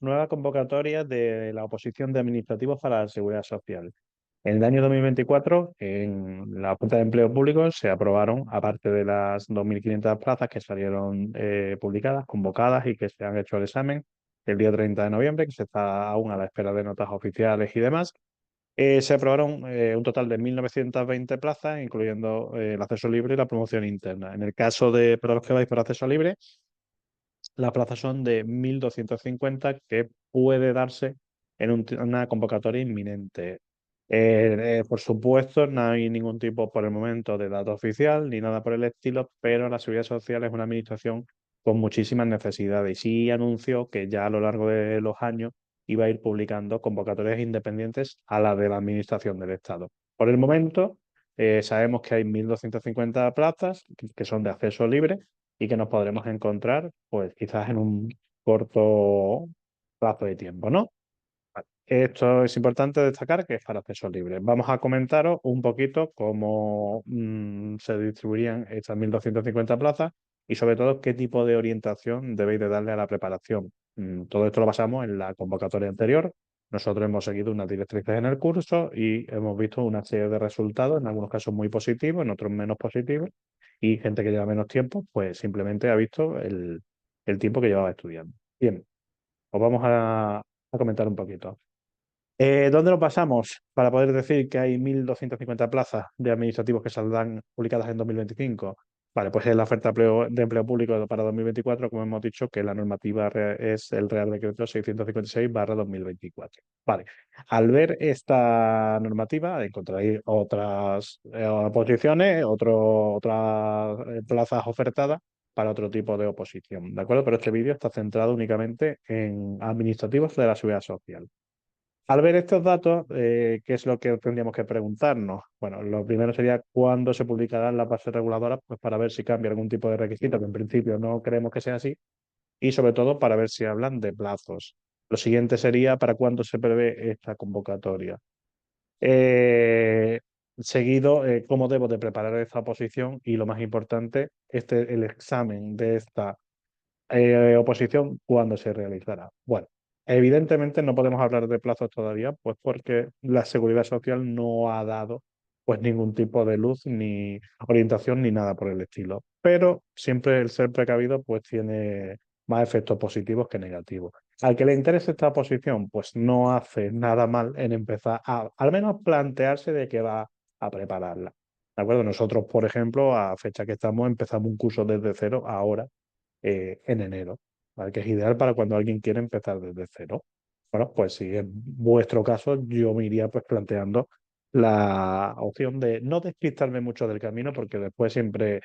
nueva convocatoria de la oposición de administrativos para la Seguridad Social. En el año 2024, en la oferta de empleo público se aprobaron, aparte de las 2.500 plazas que salieron publicadas, convocadas y que se han hecho el examen el día 30 de noviembre, que se está aún a la espera de notas oficiales y demás. Se aprobaron un total de 1.920 plazas, incluyendo el acceso libre y la promoción interna. En el caso de para los que vais por acceso libre, las plazas son de 1.250 que puede darse en una convocatoria inminente. Por supuesto, no hay ningún tipo por el momento de dato oficial ni nada por el estilo, pero la Seguridad Social es una administración con muchísimas necesidades y sí anunció que ya a lo largo de los años iba a ir publicando convocatorias independientes a la de la Administración del Estado. Por el momento, sabemos que hay 1.250 plazas que son de acceso libre y que nos podremos encontrar, pues quizás en un corto plazo de tiempo, ¿no? Vale. Esto es importante destacar que es para acceso libre. Vamos a comentaros un poquito cómo se distribuirían estas 1.250 plazas y sobre todo qué tipo de orientación debéis de darle a la preparación. Todo esto lo basamos en la convocatoria anterior. Nosotros hemos seguido unas directrices en el curso y hemos visto una serie de resultados, en algunos casos muy positivos, en otros menos positivos, y gente que lleva menos tiempo, pues simplemente ha visto el tiempo que llevaba estudiando. Bien, os vamos a comentar un poquito. ¿Dónde lo pasamos para poder decir que hay 1.250 plazas de administrativos que saldrán publicadas en 2025? Vale, pues es la oferta de empleo público para 2024, como hemos dicho, que la normativa es el Real Decreto 656/2024. Vale, al ver esta normativa encontraréis otras posiciones, otras plazas ofertadas para otro tipo de oposición, ¿de acuerdo? Pero este vídeo está centrado únicamente en administrativos de la Seguridad Social. Al ver estos datos, ¿qué es lo que tendríamos que preguntarnos? Bueno, lo primero sería cuándo se publicarán las bases reguladoras, pues para ver si cambia algún tipo de requisito, que en principio no creemos que sea así, y sobre todo para ver si hablan de plazos. Lo siguiente sería para cuándo se prevé esta convocatoria. Eh, Seguido, cómo debo de preparar esta oposición y lo más importante, el examen de esta oposición, ¿cuándo se realizará? Bueno, evidentemente no podemos hablar de plazos todavía, pues porque la Seguridad Social no ha dado pues ningún tipo de luz, ni orientación, ni nada por el estilo. Pero siempre el ser precavido pues tiene más efectos positivos que negativos. Al que le interese esta oposición, pues no hace nada mal en empezar a al menos plantearse de que va a prepararla. ¿De acuerdo? Nosotros, por ejemplo, a fecha que estamos, empezamos un curso desde cero ahora en enero, ¿vale? Que es ideal para cuando alguien quiere empezar desde cero. Bueno, pues si en vuestro caso, yo me iría pues planteando la opción de no despistarme mucho del camino, porque después siempre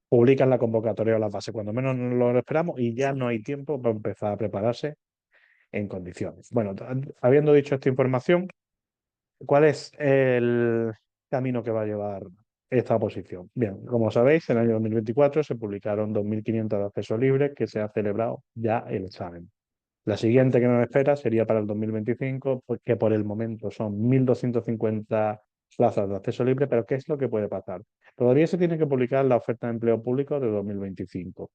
publican la convocatoria o la fase cuando menos lo esperamos y ya no hay tiempo para empezar a prepararse en condiciones. Bueno, habiendo dicho esta información, ¿cuál es el camino que va a llevar esta oposición? Bien, como sabéis, en el año 2024 se publicaron 2.500 de acceso libre que se ha celebrado ya el examen. La siguiente que nos espera sería para el 2025, pues que por el momento son 1.250 plazas de acceso libre, pero ¿qué es lo que puede pasar? Todavía se tiene que publicar la oferta de empleo público de 2025.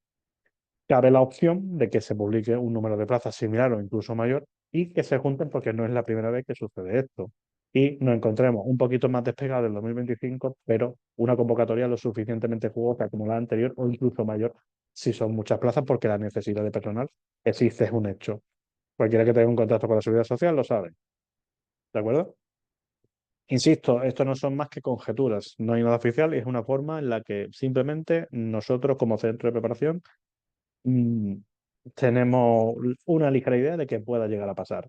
Cabe la opción de que se publique un número de plazas similar o incluso mayor y que se junten porque no es la primera vez que sucede esto. Y nos encontremos un poquito más despegado del 2025, pero una convocatoria lo suficientemente jugosa como la anterior o incluso mayor si son muchas plazas porque la necesidad de personal existe, es un hecho. Cualquiera que tenga un contacto con la seguridad social lo sabe. ¿De acuerdo? Insisto, esto no son más que conjeturas, no hay nada oficial y es una forma en la que simplemente nosotros como centro de preparación mm, tenemos una ligera idea de que pueda llegar a pasar.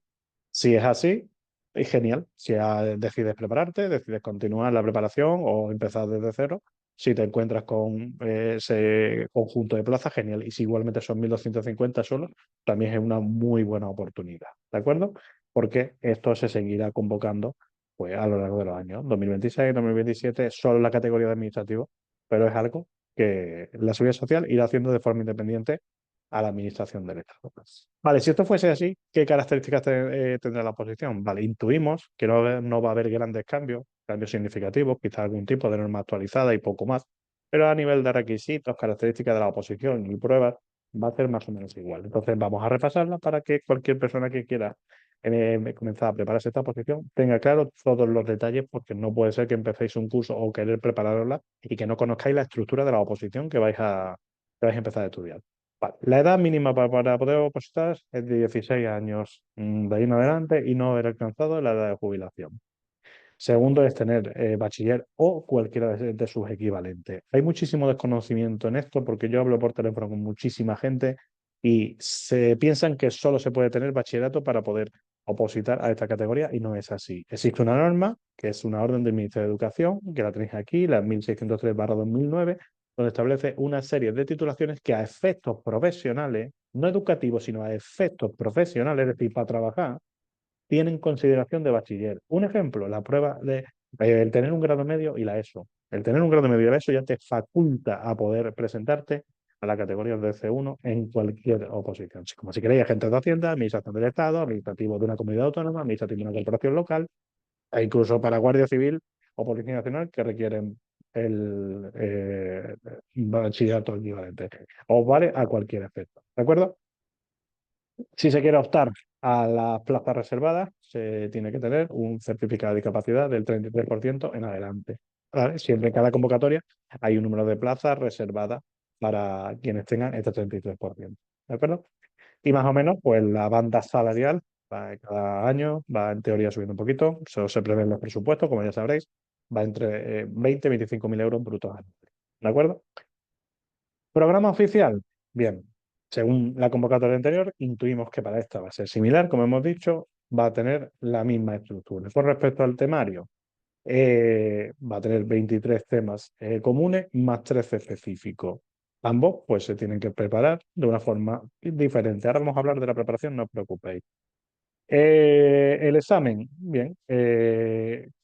Si es así, es genial. Si decides prepararte, decides continuar la preparación o empezar desde cero, si te encuentras con ese conjunto de plazas, genial. Y si igualmente son 1.250 solo, también es una muy buena oportunidad. ¿De acuerdo? Porque esto se seguirá convocando pues, a lo largo de los años. 2026, 2027, solo la categoría de administrativo, pero es algo que la seguridad social irá haciendo de forma independiente a la administración del Estado. Vale, si esto fuese así, ¿qué características tendrá la oposición? Vale, intuimos que no va a haber grandes cambios, cambios significativos, quizá algún tipo de norma actualizada y poco más, pero a nivel de requisitos, características de la oposición y pruebas, va a ser más o menos igual. Entonces vamos a repasarla para que cualquier persona que quiera comenzar a prepararse esta posición tenga claro todos los detalles, porque no puede ser que empecéis un curso o querer prepararla y que no conozcáis la estructura de la oposición que vais a empezar a estudiar. Vale. La edad mínima para poder opositar es de 16 años de ahí en adelante y no haber alcanzado la edad de jubilación. Segundo es tener bachiller o cualquiera de sus equivalentes. Hay muchísimo desconocimiento en esto porque yo hablo por teléfono con muchísima gente y se piensan que solo se puede tener bachillerato para poder opositar a esta categoría y no es así. Existe una norma, que es una orden del Ministerio de Educación, que la tenéis aquí, la 1603/2009, donde establece una serie de titulaciones que a efectos profesionales, no educativos, sino a efectos profesionales, es decir, para trabajar, tienen consideración de bachiller. Un ejemplo, la prueba de el tener un grado medio y la ESO. El tener un grado medio y la ESO ya te faculta a poder presentarte a la categoría de C1 en cualquier oposición. Como si queréis agentes de Hacienda, administración del Estado, administrativo de una comunidad autónoma, administrativo de una corporación local, e incluso para Guardia Civil o Policía Nacional que requieren el bachillerato equivalente. Os vale a cualquier efecto. ¿De acuerdo? Si se quiere optar a las plazas reservadas, se tiene que tener un certificado de discapacidad del 33% en adelante. ¿Vale? Siempre en cada convocatoria hay un número de plazas reservadas para quienes tengan este 33%. ¿De acuerdo? Y más o menos, pues la banda salarial va cada año, va en teoría subiendo un poquito. Eso se prevé en los presupuestos, como ya sabréis, va entre 20 y 25 mil euros brutos anuales. ¿De acuerdo? Programa oficial. Bien, según la convocatoria anterior, intuimos que para esta va a ser similar, como hemos dicho, va a tener la misma estructura. Con respecto al temario, va a tener 23 temas comunes más 13 específicos. Ambos pues se tienen que preparar de una forma diferente. Ahora vamos a hablar de la preparación, no os preocupéis. El examen, bien.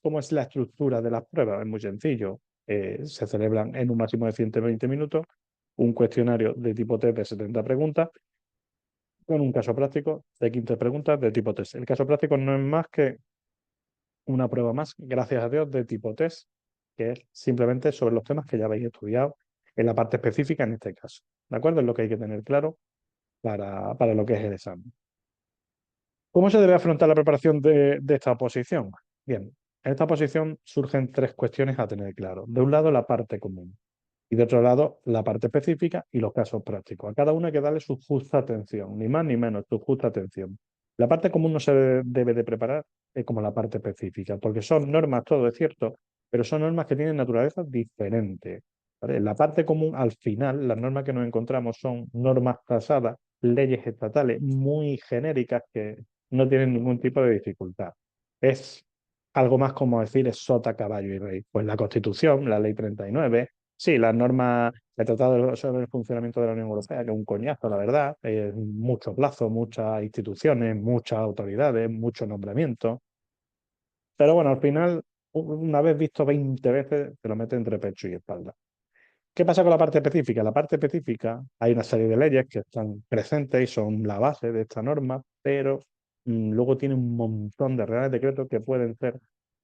¿Cómo es la estructura de las pruebas? Es muy sencillo. Se celebran en un máximo de 120 minutos, un cuestionario de tipo test de 70 preguntas, con un caso práctico de 15 preguntas de tipo test. El caso práctico no es más que una prueba más, gracias a Dios, de tipo test, que es simplemente sobre los temas que ya habéis estudiado en la parte específica en este caso. ¿De acuerdo? Es lo que hay que tener claro para lo que es el examen. ¿Cómo se debe afrontar la preparación de esta oposición? Bien, en esta oposición surgen tres cuestiones a tener claro. De un lado, la parte común y de otro lado, la parte específica y los casos prácticos. A cada uno hay que darle su justa atención, ni más ni menos, su justa atención. La parte común no se debe de preparar como la parte específica, porque son normas, todo es cierto, pero son normas que tienen naturaleza diferente. ¿Vale? La parte común, al final, las normas que nos encontramos son normas tasadas, leyes estatales muy genéricas que no tienen ningún tipo de dificultad. Es algo más como decir es sota, caballo y rey. Pues la Constitución, la Ley 39, sí, las normas, el Tratado sobre el Funcionamiento de la Unión Europea, que es un coñazo, la verdad, muchos plazos, muchas instituciones, muchas autoridades, muchos nombramientos. Pero bueno, al final, una vez visto 20 veces, te lo mete entre pecho y espalda. ¿Qué pasa con la parte específica? La parte específica, hay una serie de leyes que están presentes y son la base de esta norma, pero luego tiene un montón de reales decretos que pueden ser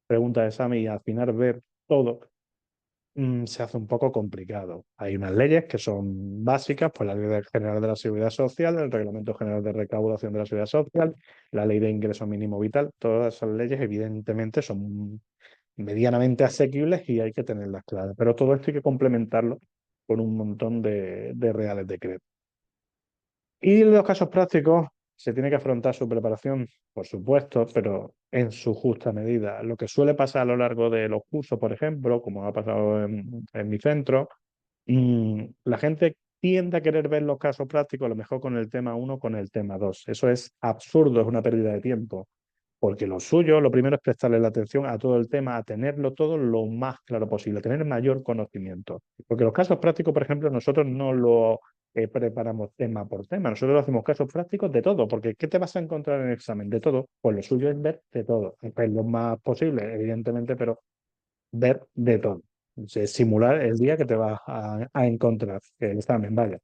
preguntas de examen y al final ver todo se hace un poco complicado. Hay unas leyes que son básicas, pues la Ley General de la Seguridad Social, el Reglamento General de Recaudación de la Seguridad Social, la Ley de Ingreso Mínimo Vital. Todas esas leyes, evidentemente, son medianamente asequibles y hay que tenerlas claras. Pero todo esto hay que complementarlo con un montón de reales decretos. Y en los casos prácticos se tiene que afrontar su preparación, por supuesto, pero en su justa medida. Lo que suele pasar a lo largo de los cursos, por ejemplo, como ha pasado en mi centro, la gente tiende a querer ver los casos prácticos, a lo mejor con el tema uno, con el tema 2. Eso es absurdo, es una pérdida de tiempo. Porque lo suyo, lo primero es prestarle la atención a todo el tema, a tenerlo todo lo más claro posible, a tener mayor conocimiento. Porque los casos prácticos, por ejemplo, nosotros no lo preparamos tema por tema, nosotros hacemos casos prácticos de todo, porque ¿qué te vas a encontrar en el examen? De todo. Pues lo suyo es ver de todo, es lo más posible, evidentemente, pero ver de todo. O sea, simular el día que te vas a encontrar el examen, vaya.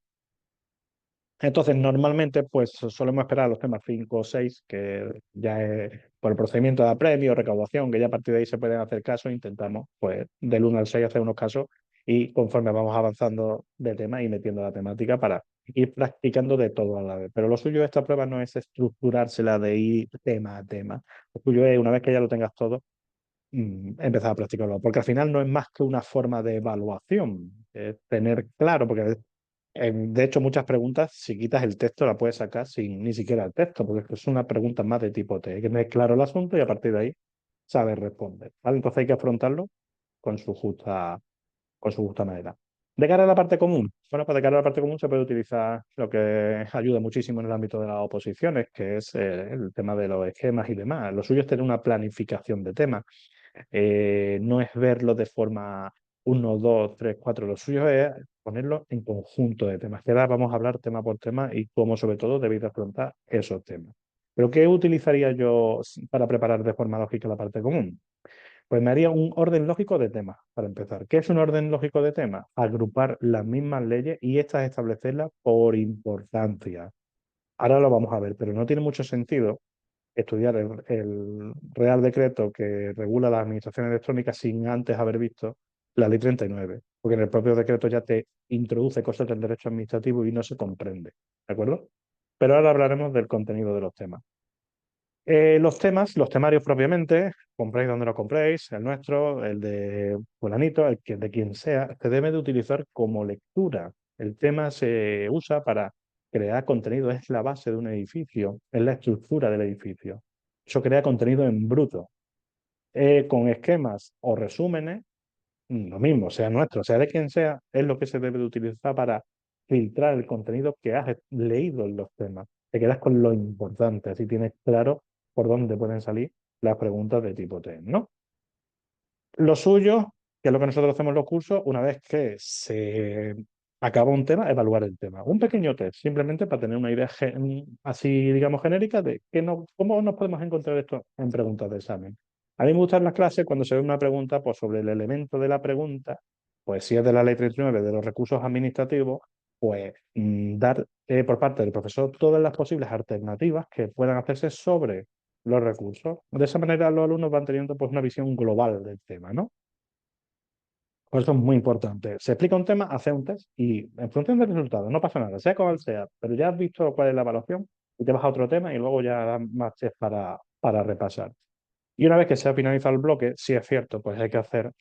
Entonces, normalmente, pues solemos esperar a los temas 5 o 6 que ya es por el procedimiento de apremio, recaudación, que ya a partir de ahí se pueden hacer casos. Intentamos, pues, del 1 al 6 hacer unos casos y conforme vamos avanzando de tema y metiendo la temática para ir practicando de todo a la vez. Pero lo suyo de esta prueba no es estructurársela de ir tema a tema. Lo suyo es, una vez que ya lo tengas todo, empezar a practicarlo. Porque al final no es más que una forma de evaluación, es tener claro, porque de hecho muchas preguntas, si quitas el texto, la puedes sacar sin ni siquiera el texto, porque es una pregunta más de tipo T. Hay que tener claro el asunto y a partir de ahí saber responder. ¿Vale? Entonces hay que afrontarlo con su justa manera. De cara a la parte común, bueno, pues de cara a la parte común se puede utilizar lo que ayuda muchísimo en el ámbito de las oposiciones, que es el tema de los esquemas y demás. Lo suyo es tener una planificación de temas. No es verlo de forma uno, 2, 3, 4. Lo suyo es ponerlo en conjunto de temas. Que ahora vamos a hablar tema por tema y cómo sobre todo debéis afrontar esos temas. Pero ¿qué utilizaría yo para preparar de forma lógica la parte común? Pues me haría un orden lógico de temas, para empezar. ¿Qué es un orden lógico de temas? Agrupar las mismas leyes y estas establecerlas por importancia. Ahora lo vamos a ver, pero no tiene mucho sentido estudiar el Real Decreto que regula las administraciones electrónicas sin antes haber visto la Ley 39, porque en el propio decreto ya te introduce cosas del derecho administrativo y no se comprende. ¿De acuerdo? Pero ahora hablaremos del contenido de los temas. Los temas, los temarios propiamente, compréis donde lo compréis, el nuestro, el de fulanito, el que de quien sea, se debe de utilizar como lectura. El tema se usa para crear contenido, es la base de un edificio, es la estructura del edificio. Eso crea contenido en bruto. Con esquemas o resúmenes, lo mismo, sea nuestro, sea de quien sea, es lo que se debe de utilizar para filtrar el contenido que has leído en los temas. Te quedas con lo importante, así tienes claro por dónde pueden salir las preguntas de tipo T, ¿no? Lo suyo, que es lo que nosotros hacemos en los cursos, una vez que se acaba un tema, evaluar el tema. Un pequeño test, simplemente para tener una idea así, digamos, genérica de cómo nos podemos encontrar esto en preguntas de examen. A mí me gustan las clases cuando se ve una pregunta pues, sobre el elemento de la pregunta, pues si es de la ley 39 de los recursos administrativos, pues dar por parte del profesor todas las posibles alternativas que puedan hacerse sobre los recursos. De esa manera los alumnos van teniendo pues, una visión global del tema, ¿no? Por eso es muy importante. Se explica un tema, hace un test y en función del resultado, no pasa nada, sea cual sea, pero ya has visto cuál es la evaluación y te vas a otro tema y luego ya das más test para repasar. Y una vez que se ha finalizado el bloque, si es cierto, pues hay que hacer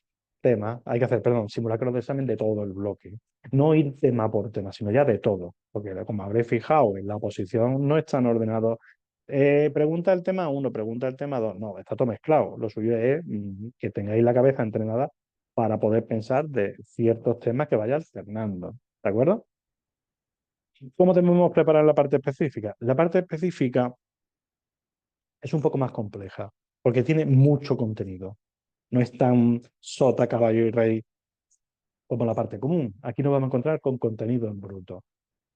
perdón, simulacros de examen de todo el bloque. No ir tema por tema, sino ya de todo. Porque como habréis fijado, en la oposición no están ordenados. Pregunta el tema uno, pregunta el tema dos. No, está todo mezclado. Lo suyo es que tengáis la cabeza entrenada para poder pensar de ciertos temas que vaya alternando. ¿De acuerdo? ¿Cómo debemos preparar la parte específica? La parte específica es un poco más compleja, porque tiene mucho contenido. No es tan sota, caballo y rey como la parte común. Aquí nos vamos a encontrar con contenido en bruto.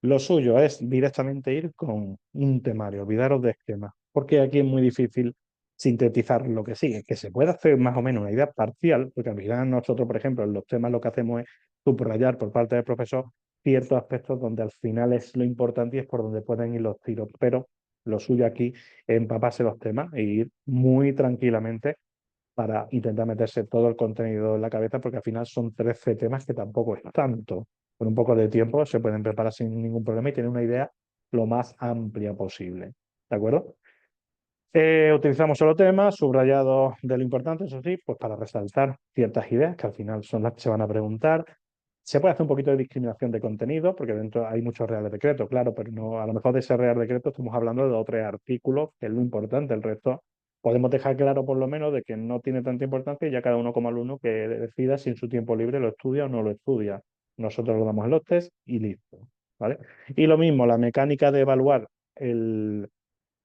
Lo suyo es directamente ir con un temario, olvidaros de esquemas, porque aquí es muy difícil sintetizar lo que sigue, que se puede hacer más o menos una idea parcial, porque al final nosotros, por ejemplo, en los temas lo que hacemos es subrayar por parte del profesor ciertos aspectos donde al final es lo importante y es por donde pueden ir los tiros, pero lo suyo aquí es empaparse los temas e ir muy tranquilamente para intentar meterse todo el contenido en la cabeza, porque al final son 13 temas que tampoco es tanto. Con un poco de tiempo se pueden preparar sin ningún problema y tener una idea lo más amplia posible. ¿De acuerdo? Utilizamos solo temas subrayados de lo importante, eso sí, pues para resaltar ciertas ideas que al final son las que se van a preguntar. Se puede hacer un poquito de discriminación de contenido, porque dentro hay muchos reales decretos, claro, pero no, a lo mejor de ese real decreto estamos hablando de 2 o 3 artículos, que es lo importante. El resto podemos dejar claro por lo menos de que no tiene tanta importancia y ya cada uno como alumno que decida si en su tiempo libre lo estudia o no lo estudia. Nosotros lo damos en los test y listo. ¿Vale? Y lo mismo, la mecánica de evaluar el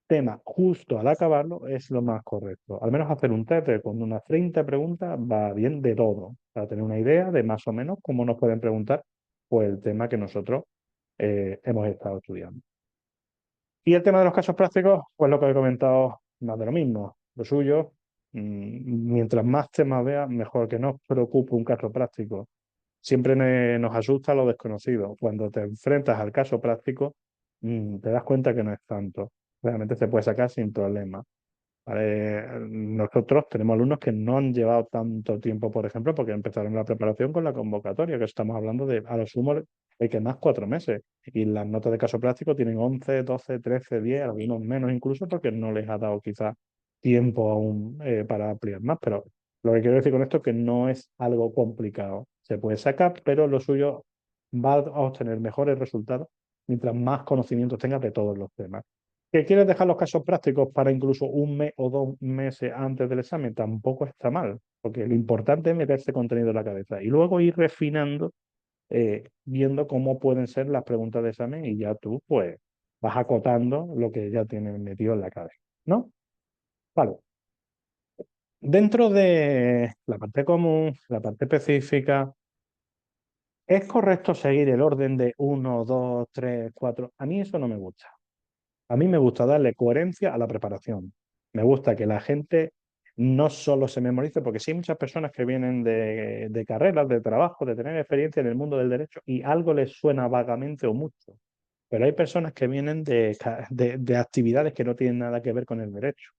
tema justo al acabarlo es lo más correcto. Al menos hacer un test con unas 30 preguntas va bien de todo, para tener una idea de más o menos cómo nos pueden preguntar pues, el tema que nosotros hemos estado estudiando. Y el tema de los casos prácticos, pues lo que he comentado, más de lo mismo. Lo suyo, mientras más temas veas, mejor que no os preocupe un caso práctico. Siempre nos asusta lo desconocido. Cuando te enfrentas al caso práctico, te das cuenta que no es tanto. Realmente se puede sacar sin problema. ¿vale? Nosotros tenemos alumnos que no han llevado tanto tiempo, por ejemplo, porque empezaron la preparación con la convocatoria, que estamos hablando de, a lo sumo, hay que más 4 meses. Y las notas de caso práctico tienen 11, 12, 13, 10, algunos menos incluso, porque no les ha dado quizás tiempo aún para ampliar más. Pero lo que quiero decir con esto es que no es algo complicado. Se puede sacar, pero lo suyo va a obtener mejores resultados mientras más conocimientos tengas de todos los temas. ¿Que quieres dejar los casos prácticos para incluso un mes o 2 meses antes del examen? Tampoco está mal, porque lo importante es meter ese contenido en la cabeza y luego ir refinando, viendo cómo pueden ser las preguntas de examen y ya tú, pues, vas acotando lo que ya tienes metido en la cabeza, ¿no? Vale. Dentro de la parte común, la parte específica, ¿es correcto seguir el orden de uno, 2, 3, 4? A mí eso no me gusta. A mí me gusta darle coherencia a la preparación. Me gusta que la gente no solo se memorice, porque sí hay muchas personas que vienen de carreras, de trabajo, de tener experiencia en el mundo del derecho y algo les suena vagamente o mucho. Pero hay personas que vienen de actividades que no tienen nada que ver con el derecho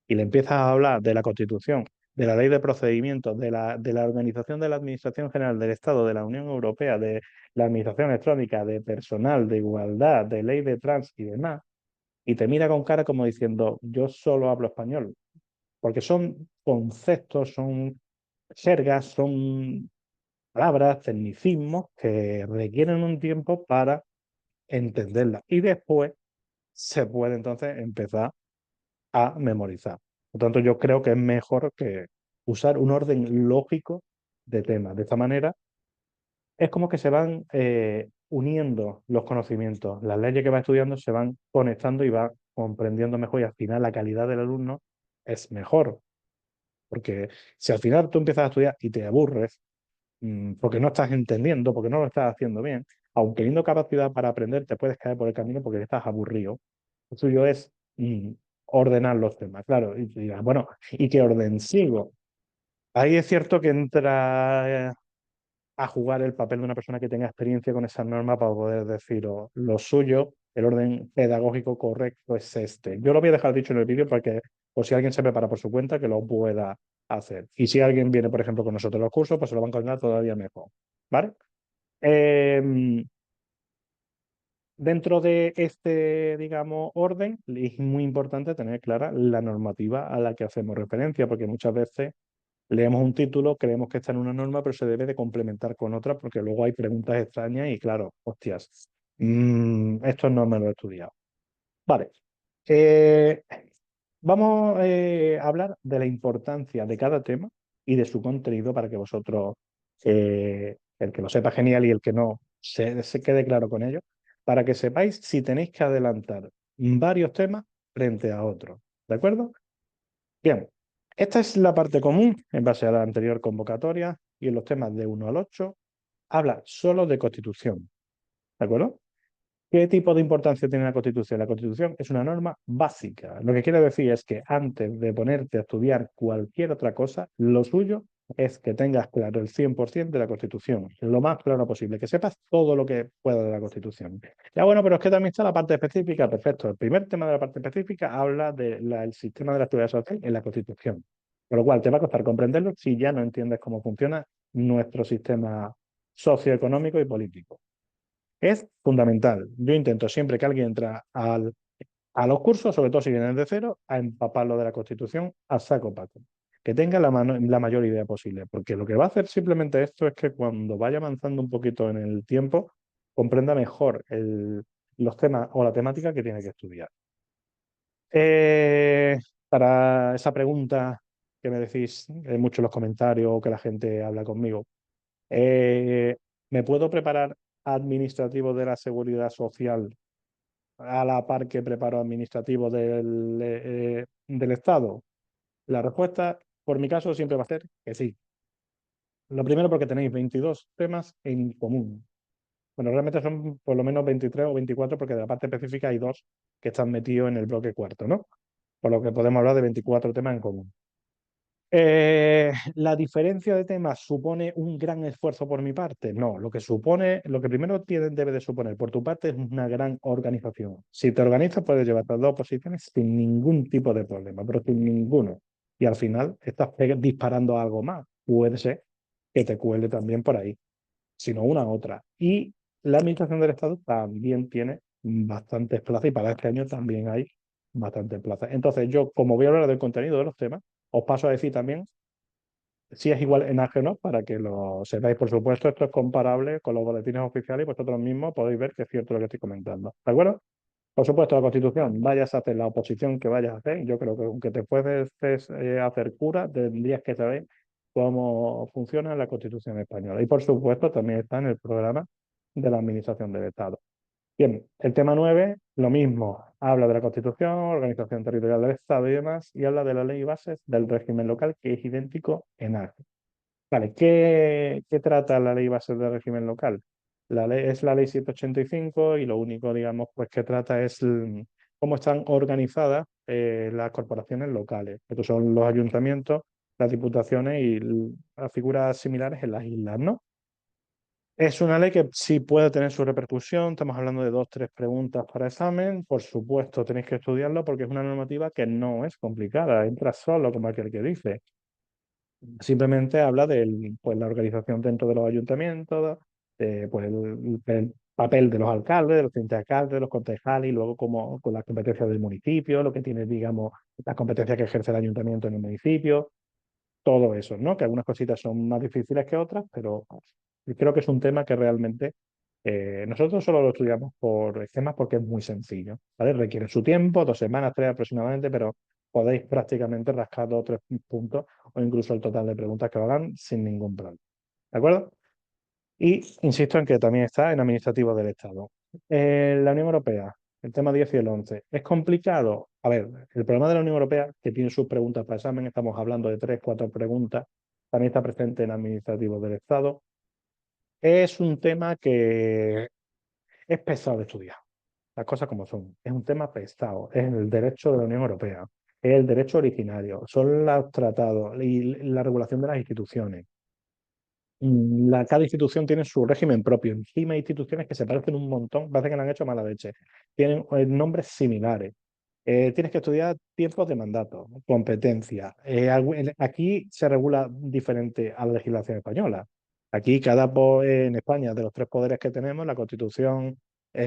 y le empiezas a hablar de la Constitución, de la ley de procedimientos, de la organización de la Administración General del Estado, de la Unión Europea, de la Administración Electrónica, de personal, de igualdad, de ley de trans y demás, y te mira con cara como diciendo, yo solo hablo español, porque son conceptos, son jergas, son palabras, tecnicismos que requieren un tiempo para entenderlas y después se puede entonces empezar a memorizar. Por tanto, yo creo que es mejor que usar un orden lógico de temas. De esta manera, es como que se van uniendo los conocimientos. Las leyes que va estudiando se van conectando y va comprendiendo mejor y al final la calidad del alumno es mejor. Porque si al final tú empiezas a estudiar y te aburres, porque no estás entendiendo, porque no lo estás haciendo bien, aunque teniendo capacidad para aprender, te puedes caer por el camino porque estás aburrido. Lo suyo es ordenar los temas, claro. Y tú dirás, bueno, ¿y qué orden sigo? Ahí es cierto que entra a jugar el papel de una persona que tenga experiencia con esas normas para poder decir lo suyo, el orden pedagógico correcto es este. Yo lo voy a dejar dicho en el vídeo para que, por si alguien se prepara por su cuenta, que lo pueda hacer. Y si alguien viene, por ejemplo, con nosotros los cursos, pues se lo van a encontrar todavía mejor. ¿Vale? Eh, Dentro de este, digamos, orden, es muy importante tener clara la normativa a la que hacemos referencia, porque muchas veces leemos un título, creemos que está en una norma, pero se debe de complementar con otra, porque luego hay preguntas extrañas y claro, hostias, esto no me lo he estudiado. Vale. Eh, Vamos a hablar de la importancia de cada tema y de su contenido para que vosotros, el que lo sepa genial y el que no, se quede claro con ello, para que sepáis si tenéis que adelantar varios temas frente a otros. ¿De acuerdo? Bien, esta es la parte común en base a la anterior convocatoria y en los temas de 1 al 8 habla solo de Constitución. ¿De acuerdo? ¿Qué tipo de importancia tiene la Constitución? La Constitución es una norma básica. Lo que quiere decir es que antes de ponerte a estudiar cualquier otra cosa, lo suyo es que tengas claro el 100% de la Constitución, lo más claro posible, que sepas todo lo que pueda de la Constitución. Ya bueno, pero es que también está la parte específica, perfecto. El primer tema de la parte específica habla del sistema de la seguridad social en la Constitución, con lo cual te va a costar comprenderlo si ya no entiendes cómo funciona nuestro sistema socioeconómico y político. Es fundamental. Yo intento siempre que alguien entra a los cursos, sobre todo si vienen de cero, a empaparlo de la Constitución a saco paco. Que tenga la mayor idea posible, porque lo que va a hacer simplemente esto es que cuando vaya avanzando un poquito en el tiempo, comprenda mejor los temas o la temática que tiene que estudiar. Eh, para esa pregunta que me decís mucho en los comentarios o que la gente habla conmigo, eh, ¿me puedo preparar administrativo de la seguridad social a la par que preparo administrativo del Estado? La respuesta, por mi caso, siempre va a ser que sí. Lo primero porque tenéis 22 temas en común. Bueno, realmente son por lo menos 23 o 24 porque de la parte específica hay dos que están metidos en el bloque cuarto, ¿no? Por lo que podemos hablar de 24 temas en común. ¿La diferencia de temas supone un gran esfuerzo por mi parte? No, lo que primero debe de suponer por tu parte es una gran organización. Si te organizas, puedes llevar las dos posiciones sin ningún tipo de problema, pero sin ninguno. Y al final estás disparando algo más. Puede ser que te cuele también por ahí, sino una u otra. Y la Administración del Estado también tiene bastantes plazas y para este año también hay bastantes plazas. Entonces, yo, como voy a hablar del contenido de los temas, os paso a decir también si es igual en ajeno para que lo sepáis. Por supuesto, esto es comparable con los boletines oficiales y vosotros mismos podéis ver que es cierto lo que estoy comentando. ¿De acuerdo? Por supuesto, la Constitución, vayas a hacer la oposición que vayas a hacer, yo creo que aunque te puedes hacer cura, tendrías que saber cómo funciona la Constitución española. Y por supuesto, también está en el programa de la Administración del Estado. Bien, el tema 9, lo mismo, habla de la Constitución, organización territorial del Estado y demás, y habla de la ley y bases del régimen local, que es idéntico en arte. Vale, ¿qué trata la ley base del régimen local? La ley, es la ley 185 y lo único, digamos, pues que trata es cómo están organizadas las corporaciones locales. Estos son los ayuntamientos, las diputaciones y las figuras similares en las islas, ¿no? Es una ley que sí puede tener su repercusión. Estamos hablando de dos, tres preguntas para examen. Por supuesto, tenéis que estudiarlo porque es una normativa que no es complicada. Entra solo como aquel que dice. Simplemente habla de pues, la organización dentro de los ayuntamientos, pues el papel de los alcaldes, de los alcaldes, de los concejales y luego como, con las competencias del municipio, lo que tiene, digamos, las competencias que ejerce el ayuntamiento en el municipio, todo eso, ¿no? Que algunas cositas son más difíciles que otras, pero creo que es un tema que realmente nosotros solo lo estudiamos por esquemas porque es muy sencillo, ¿vale? Requiere su tiempo, 2 semanas, 3 aproximadamente, pero podéis prácticamente rascar 2 o 3 puntos o incluso el total de preguntas que os hagan sin ningún problema, ¿de acuerdo? Y insisto en que también está en administrativo del Estado. La Unión Europea, el tema 10 y el 11. ¿Es complicado? A ver, el problema de la Unión Europea, que tiene sus preguntas para examen, estamos hablando de 3, 4 preguntas, también está presente en administrativo del Estado. Es un tema que es pesado de estudiar, las cosas como son. Es un tema pesado, es el derecho de la Unión Europea, es el derecho originario, son los tratados y la regulación de las instituciones. Cada institución tiene su régimen propio. Encima hay instituciones que se parecen un montón, parece que le han hecho mala leche. Tienen nombres similares. Tienes que estudiar tiempos de mandato, competencia. Aquí se regula diferente a la legislación española. Aquí en España, de los tres poderes que tenemos, la Constitución,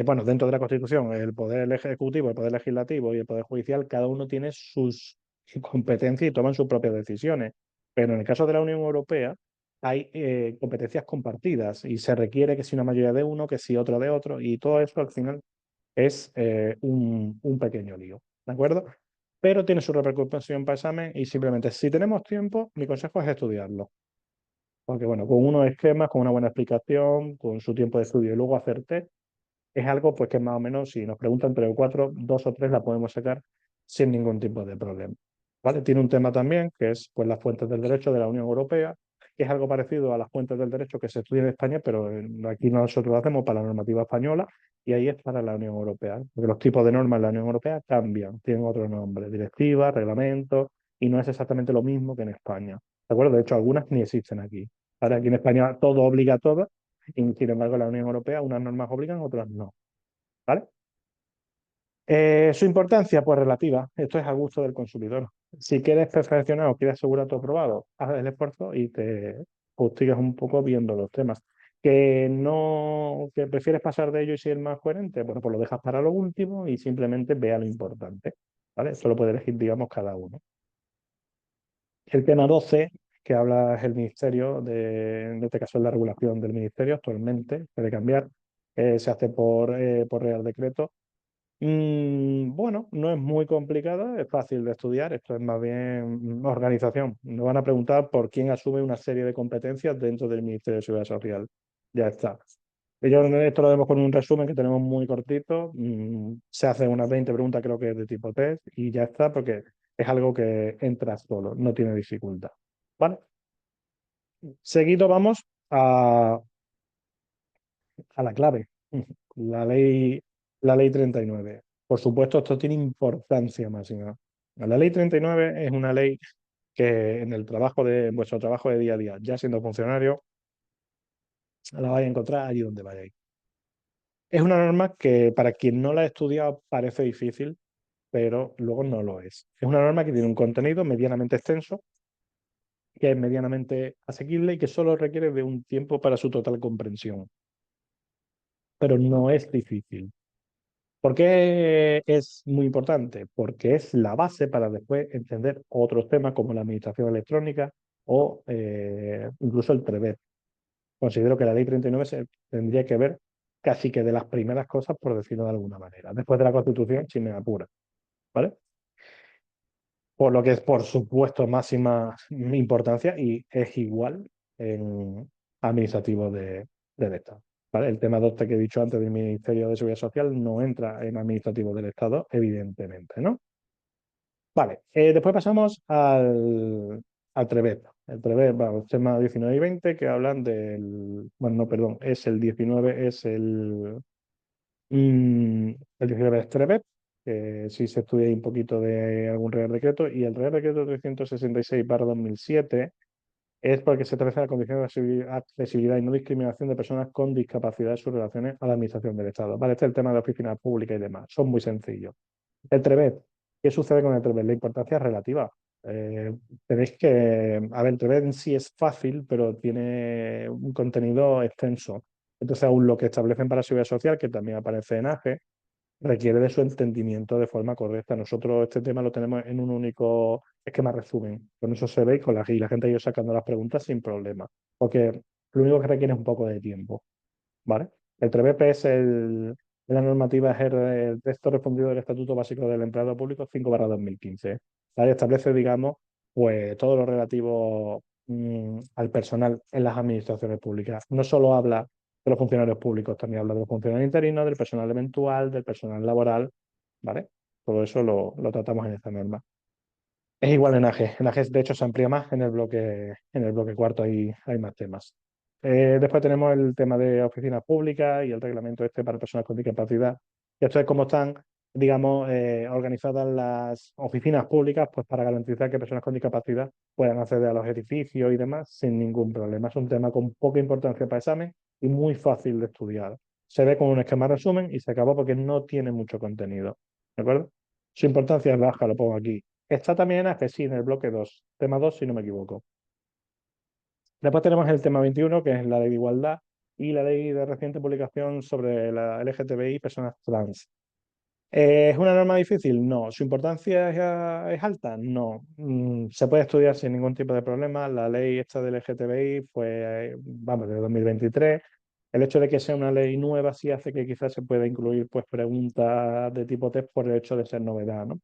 bueno, dentro de la Constitución, el poder ejecutivo, el poder legislativo y el poder judicial, cada uno tiene sus competencias y toman sus propias decisiones. Pero en el caso de la Unión Europea, hay competencias compartidas y se requiere que si una mayoría de uno, que si otra de otro, y todo eso al final es un pequeño lío, ¿de acuerdo? Pero tiene su repercusión para examen y simplemente si tenemos tiempo, mi consejo es estudiarlo. Porque bueno, con unos esquemas, con una buena explicación, con su tiempo de estudio y luego hacer test, es algo pues que más o menos, si nos preguntan 3 o 4, 2 o 3 la podemos sacar sin ningún tipo de problema. ¿Vale? Tiene un tema también que es pues, las fuentes del derecho de la Unión Europea, que es algo parecido a las fuentes del derecho que se estudia en España, pero aquí nosotros lo hacemos para la normativa española y ahí es para la Unión Europea, porque los tipos de normas en la Unión Europea cambian, tienen otro nombre, directiva, reglamento, y no es exactamente lo mismo que en España. ¿De acuerdo? De hecho, algunas ni existen aquí. Ahora, aquí en España todo obliga a todo, y sin embargo, en la Unión Europea unas normas obligan, otras no. ¿Vale? Su importancia, pues relativa. Esto es a gusto del consumidor. Si quieres perfeccionar o quieres asegurar tu aprobado, haz el esfuerzo y te hostigas un poco viendo los temas. Que no, que prefieres pasar de ello y ser más coherente, bueno, pues lo dejas para lo último y simplemente vea lo importante. ¿Vale? Eso lo puede elegir, digamos, cada uno. El tema 12 que habla es el Ministerio, en este caso es la regulación del Ministerio actualmente, puede cambiar, se hace por Real Decreto. Bueno, no es muy complicada, es fácil de estudiar, esto es más bien organización. Nos van a preguntar por quién asume una serie de competencias dentro del Ministerio de Seguridad Social. Ya está. Esto lo vemos con un resumen que tenemos muy cortito. Se hacen unas 20 preguntas, creo que es de tipo test, y ya está, porque es algo que entra solo, no tiene dificultad. ¿Vale? Seguido vamos a la clave, la ley, la ley 39. Por supuesto, esto tiene importancia máxima. La ley 39 es una ley que en el trabajo en vuestro trabajo de día a día, ya siendo funcionario, la vais a encontrar allí donde vayáis. Es una norma que para quien no la ha estudiado parece difícil, pero luego no lo es. Es una norma que tiene un contenido medianamente extenso, que es medianamente asequible y que solo requiere de un tiempo para su total comprensión, pero no es difícil. ¿Por qué es muy importante? Porque es la base para después entender otros temas como la administración electrónica o incluso el PREVET. Considero que la ley 39 se tendría que ver casi que de las primeras cosas, por decirlo de alguna manera, después de la Constitución, si me apura, ¿vale? Por lo que es, por supuesto, máxima importancia y es igual en administrativo del Estado. ¿Vale? El tema 2 que he dicho antes del Ministerio de Seguridad Social no entra en administrativo del Estado, evidentemente, ¿no? Vale, después pasamos al TREVET. El TREVET, bueno, tema 19 y 20 que hablan del... Bueno, no, perdón, es el 19, es el 19 es TREVET, que sí se estudia ahí un poquito de algún Real Decreto, y el Real Decreto 366/2007 es porque se establece la condición de accesibilidad y no discriminación de personas con discapacidad en sus relaciones a la administración del Estado. Vale, este es el tema de oficinas públicas y demás. Son muy sencillos. El TREVET. ¿Qué sucede con el TREVET? La importancia es relativa. Tenéis que... A ver, el TREVET en sí es fácil, pero tiene un contenido extenso. Entonces, aún lo que establecen para seguridad social, que también aparece en AGE, requiere de su entendimiento de forma correcta. Nosotros este tema lo tenemos en un único esquema resumen. Con eso se ve y la gente ha ido sacando las preguntas sin problema. Porque lo único que requiere es un poco de tiempo. ¿Vale? El 3BP es la normativa es el texto respondido del Estatuto Básico del Empleado Público 5/2015. ¿Vale? Establece, digamos, pues todo lo relativo al personal en las administraciones públicas. No solo habla de los funcionarios públicos, también habla de los funcionarios interinos, del personal eventual, del personal laboral, ¿vale? Todo eso lo tratamos en esta norma. Es igual en AG. En AG, de hecho, se amplía más en el bloque cuarto hay más temas. Después tenemos el tema de oficinas públicas y el reglamento este para personas con discapacidad. Esto es cómo están, digamos, organizadas las oficinas públicas, pues para garantizar que personas con discapacidad puedan acceder a los edificios y demás sin ningún problema. Es un tema con poca importancia para examen y muy fácil de estudiar. Se ve con un esquema resumen y se acabó porque no tiene mucho contenido. ¿De acuerdo? Su importancia es baja, lo pongo aquí. Está también sí, en el bloque 2, tema 2 si no me equivoco. Después tenemos el tema 21, que es la ley de igualdad y la ley de reciente publicación sobre la LGTBI y personas trans. ¿Es una norma difícil? No. ¿Su importancia es alta? No. Se puede estudiar sin ningún tipo de problema. La ley esta del LGTBI, pues, vamos, de 2023. El hecho de que sea una ley nueva sí hace que quizás se pueda incluir pues, preguntas de tipo test por el hecho de ser novedad, ¿no?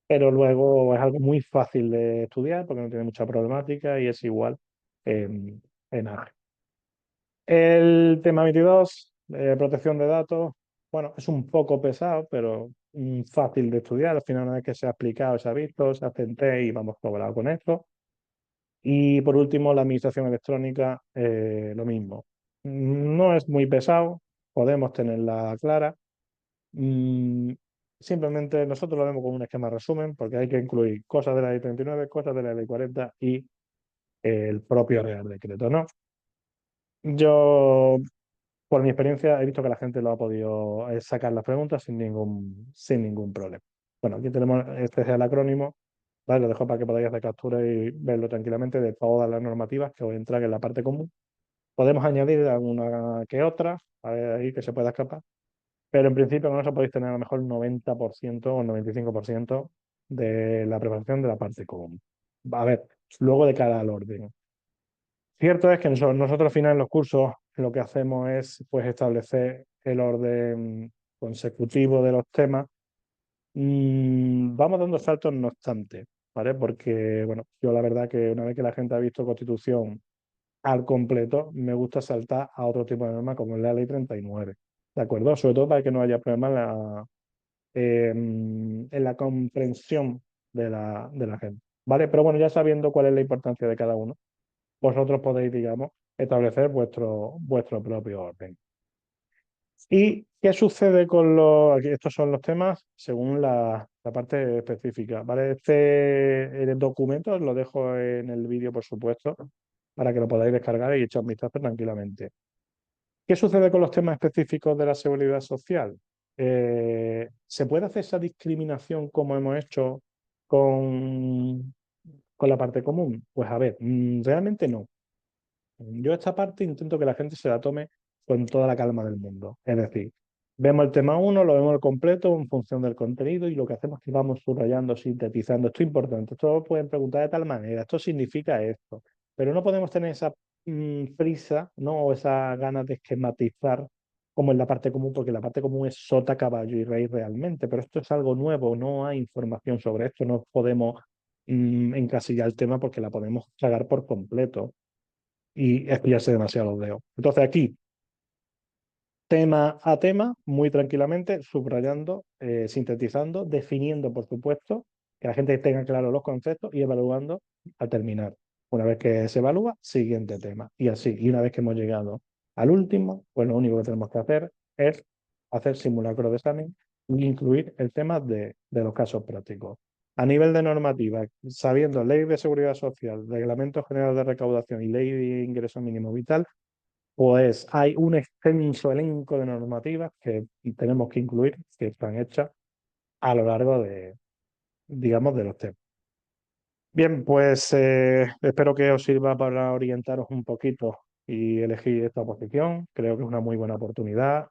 Pero luego es algo muy fácil de estudiar porque no tiene mucha problemática y es igual en ARGE. El tema 22, protección de datos, bueno, es un poco pesado, pero fácil de estudiar. Al final, una vez que se ha explicado, se ha visto, se hace en test y vamos cobrado con esto. Y por último, la administración electrónica, lo mismo. No es muy pesado, podemos tenerla clara. Mm, Simplemente nosotros lo vemos como un esquema resumen porque hay que incluir cosas de la ley 39, cosas de la ley 40 y el propio Real Decreto, ¿no? Yo, por mi experiencia, he visto que la gente lo ha podido sacar las preguntas sin ningún problema. Bueno, aquí tenemos, este es el acrónimo, ¿vale? Lo dejo para que podáis hacer captura y verlo tranquilamente de todas las normativas que os entran en la parte común. Podemos añadir alguna que otra, a ver, ahí que se pueda escapar. Pero en principio con eso podéis tener a lo mejor el 90% o el 95% de la preparación de la parte común. A ver, luego de cara al orden. Cierto es que nosotros al final en los cursos lo que hacemos es pues establecer el orden consecutivo de los temas. Vamos dando saltos no obstante, ¿vale? Porque, bueno, yo la verdad que una vez que la gente ha visto Constitución al completo, me gusta saltar a otro tipo de norma como es la Ley 39. ¿De acuerdo? Sobre todo para que no haya problemas en la comprensión de la gente. ¿Vale? Pero bueno, ya sabiendo cuál es la importancia de cada uno, vosotros podéis, digamos, establecer vuestro propio orden. ¿Y qué sucede con los... Aquí estos son los temas según las la parte específica, ¿vale? El documento os lo dejo en el vídeo, por supuesto, para que lo podáis descargar y echar un vistazo tranquilamente. ¿Qué sucede con los temas específicos de la seguridad social? ¿Se puede hacer esa discriminación como hemos hecho con, con la parte común? Pues a ver, realmente no. Yo esta parte intento que la gente se la tome con toda la calma del mundo. Es decir, vemos el tema uno, lo vemos al completo en función del contenido y lo que hacemos es que vamos subrayando, sintetizando. Esto es importante. Esto lo pueden preguntar de tal manera. Esto significa esto. Pero no podemos tener esa prisa, ¿no? O esa ganas de esquematizar como en la parte común, porque la parte común es sota, caballo y rey realmente. Pero esto es algo nuevo. No hay información sobre esto. No podemos encasillar el tema porque la podemos tragar por completo y espiarse demasiado los dedos. Entonces aquí, tema a tema, muy tranquilamente, subrayando, sintetizando, definiendo, por supuesto, que la gente tenga claro los conceptos y evaluando al terminar. Una vez que se evalúa, siguiente tema. Y así, y una vez que hemos llegado al último, pues lo único que tenemos que hacer es hacer simulacro de examen e incluir el tema de los casos prácticos. A nivel de normativa, sabiendo ley de seguridad social, reglamento general de recaudación y ley de ingreso mínimo vital, pues hay un extenso elenco de normativas que tenemos que incluir, que están hechas a lo largo de, digamos, de los temas. Bien, pues espero que os sirva para orientaros un poquito y elegir esta posición. Creo que es una muy buena oportunidad,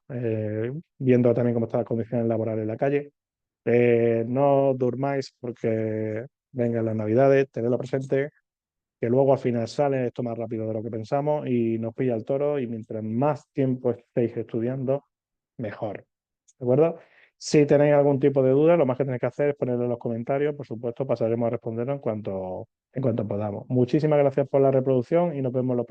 viendo también cómo están las condiciones laborales en la calle. No durmáis porque vengan las navidades, tenedlo presente, que luego al final sale esto más rápido de lo que pensamos y nos pilla el toro y mientras más tiempo estéis estudiando, mejor. ¿De acuerdo? Si tenéis algún tipo de duda, lo más que tenéis que hacer es ponerlo en los comentarios. Por supuesto, pasaremos a responderlo en cuanto podamos. Muchísimas gracias por la reproducción y nos vemos los